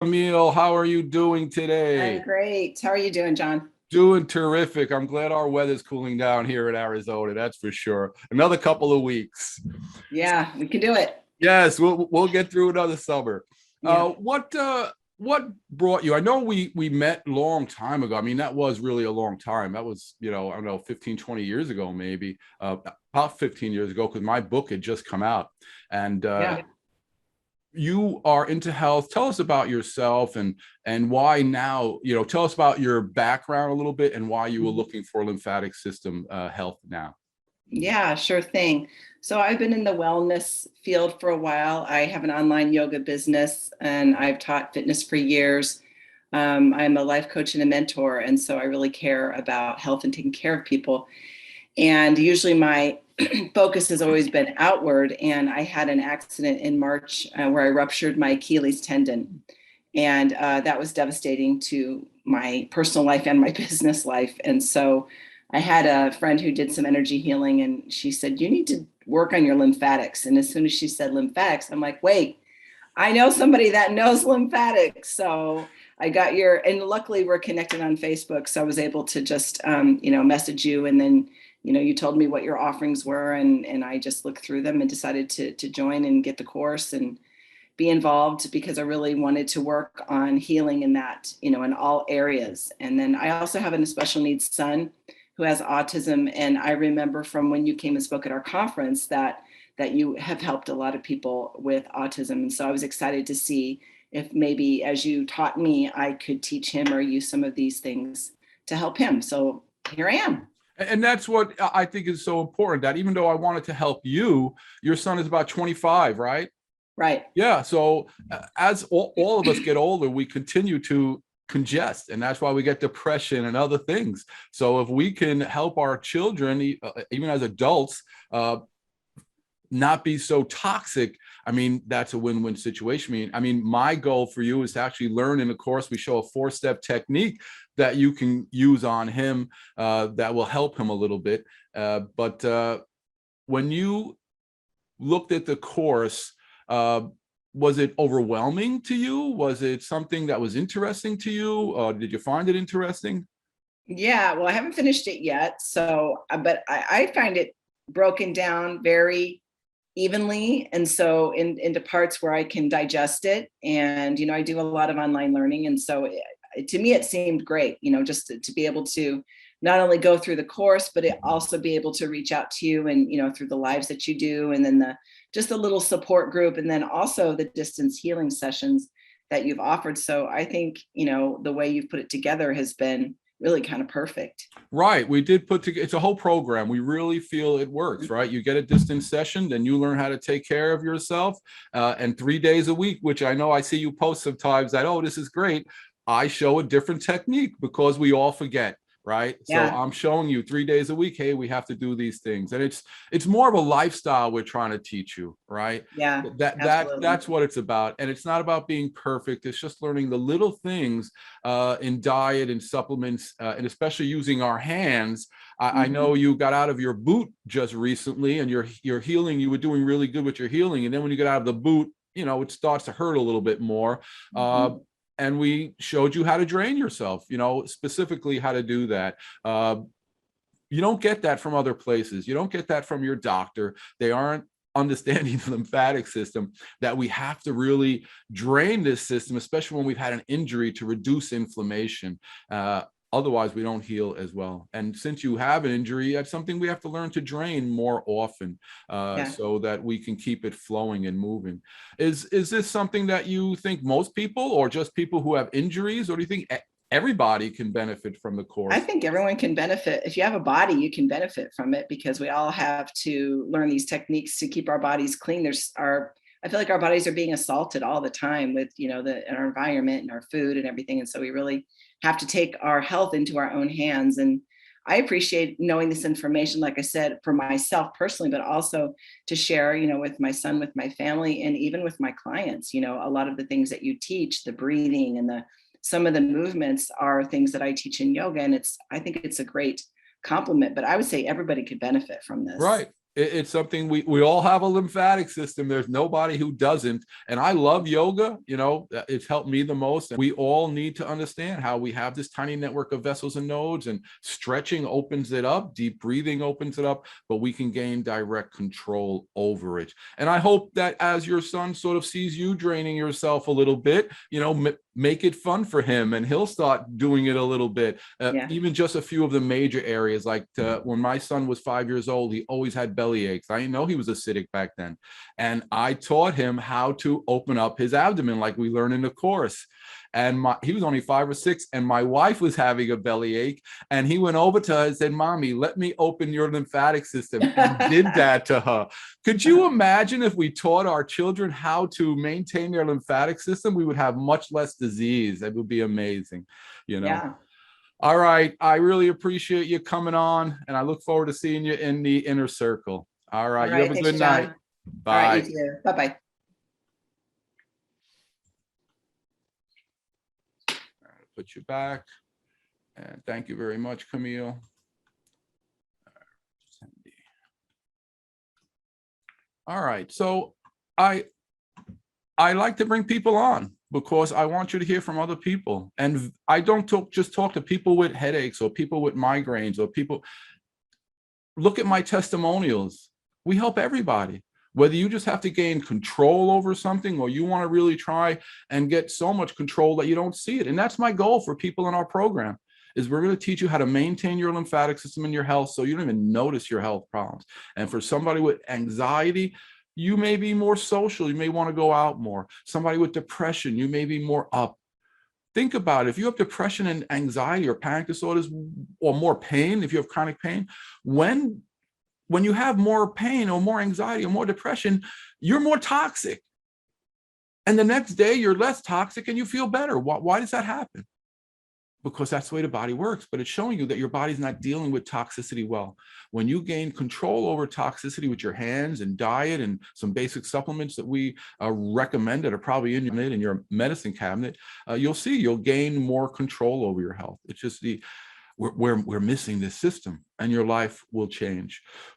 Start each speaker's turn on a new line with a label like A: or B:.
A: Camille, how are you doing
B: I'm
A: today?
B: great. How are you doing, John?
A: Doing terrific. I'm glad our weather's cooling down here in Arizona, that's for sure. Another couple of weeks.
B: Yeah, we can do it.
A: Yes, we'll get through another summer.
B: Yeah.
A: What brought you? I know we met a long time ago. I mean, that was really a long time. That was, I don't know, 15, 20 years ago, maybe. About 15 years ago, because my book had just come out. And
B: Yeah.
A: you are into health. Tell us about yourself and why now. Tell us about your background a little bit and why you were looking for lymphatic system health now.
B: Yeah, sure thing. So I've been in the wellness field for a while. I have an online yoga business and I've taught fitness for years. I'm a life coach and a mentor. And so I really care about health and taking care of people. And usually my focus has always been outward. And I had an accident in March where I ruptured my Achilles tendon. And that was devastating to my personal life and my business life. And so I had a friend who did some energy healing, and she said, "You need to work on your lymphatics." And as soon as she said lymphatics, I'm like, wait, I know somebody that knows lymphatics. So I got and luckily we're connected on Facebook. So I was able to just, message you. And then, you told me what your offerings were. And I just looked through them and decided to join and get the course and be involved because I really wanted to work on healing in that, in all areas. And then I also have a special needs son who has autism. And I remember from when you came and spoke at our conference that you have helped a lot of people with autism. And so I was excited to see if maybe as you taught me, I could teach him or use some of these things to help him. So here I am.
A: And that's what I think is so important, that even though I wanted to help you, your son is about 25, right?
B: Right.
A: Yeah. So as all of us get older, we continue to congest, and that's why we get depression and other things. So if we can help our children, even as adults, not be so toxic, I mean, that's a win-win situation. I mean, my goal for you is to actually learn in the course. We show a 4-step technique that you can use on him that will help him a little bit. But when you looked at the course, was it overwhelming to you? Was it something that was interesting to you? Did you find it interesting?
B: Yeah, well, I haven't finished it yet. So, but I find it broken down very evenly. And so into parts where I can digest it. And, I do a lot of online learning. And so to me, it seemed great, just to be able to not only go through the course, but it also be able to reach out to you and, through the lives that you do. And then just a little support group. And then also the distance healing sessions that you've offered. So I think, the way you've put it together has been really kind of perfect.
A: Right. We did put together, it's a whole program. We really feel it works, right? You get a distance session, then you learn how to take care of yourself. And 3 days a week, which I know I see you post sometimes that, oh, this is great. I show a different technique because we all forget. Right.
B: Yeah.
A: So I'm showing you 3 days a week. Hey, we have to do these things. And it's more of a lifestyle we're trying to teach you. Right.
B: Yeah.
A: That's what it's about. And it's not about being perfect. It's just learning the little things in diet and supplements, and especially using our hands. I know you got out of your boot just recently and your healing, you were doing really good with your healing. And then when you get out of the boot, it starts to hurt a little bit more. And we showed you how to drain yourself, specifically how to do that. You don't get that from other places. You don't get that from your doctor. They aren't understanding the lymphatic system, that we have to really drain this system, especially when we've had an injury, to reduce inflammation. Otherwise, we don't heal as well. And since you have an injury, that's something we have to learn to drain more often, so that we can keep it flowing and moving. Is this something that you think most people, or just people who have injuries, or do you think everybody can benefit from the course?
B: I think everyone can benefit. If you have a body, you can benefit from it, because we all have to learn these techniques to keep our bodies clean. I feel like our bodies are being assaulted all the time with, our environment and our food and everything. And so we really have to take our health into our own hands. And I appreciate knowing this information, like I said, for myself personally, but also to share, with my son, with my family, and even with my clients. A lot of the things that you teach, the breathing and some of the movements are things that I teach in yoga. And I think it's a great compliment, but I would say everybody could benefit from this.
A: Right. It's something we all have a lymphatic system. There's nobody who doesn't. And I love yoga. You know, it's helped me the most. And we all need to understand how we have this tiny network of vessels and nodes, and stretching opens it up. Deep breathing opens it up, but we can gain direct control over it. And I hope that as your son sort of sees you draining yourself a little bit, you know, make it fun for him, and he'll start doing it a little bit. Even just a few of the major areas, like when my son was 5 years old, he always had belly aches. I didn't know he was acidic back then. And I taught him how to open up his abdomen like we learn in the course. And he was only 5 or 6, and my wife was having a belly ache, and he went over to her and said, "Mommy, let me open your lymphatic system," and did that to her. Could you imagine if we taught our children how to maintain their lymphatic system? We would have much less disease. That would be amazing, you know? Yeah. All right. I really appreciate you coming on, and I look forward to seeing you in the inner circle. All right. You have a good night. Bye.
B: All right, you too. Bye-bye.
A: Put you back. And thank you very much, Camille. All right. So I like to bring people on because I want you to hear from other people. And I don't just talk to people with headaches or people with migraines or people. Look at my testimonials. We help everybody. Whether you just have to gain control over something, or you want to really try and get so much control that you don't see it. And that's my goal for people in our program, is we're going to teach you how to maintain your lymphatic system and your health so you don't even notice your health problems. And for somebody with anxiety, you may be more social. You may want to go out more. Somebody with depression, you may be more up. Think about it. If you have depression and anxiety or panic disorders, or more pain, if you have chronic pain, when you have more pain or more anxiety or more depression, you're more toxic. And the next day you're less toxic and you feel better. Why does that happen? Because that's the way the body works. But it's showing you that your body's not dealing with toxicity well. When you gain control over toxicity with your hands and diet and some basic supplements that we recommend that are probably in your medicine cabinet, you'll see you'll gain more control over your health. It's just we're missing this system, and your life will change.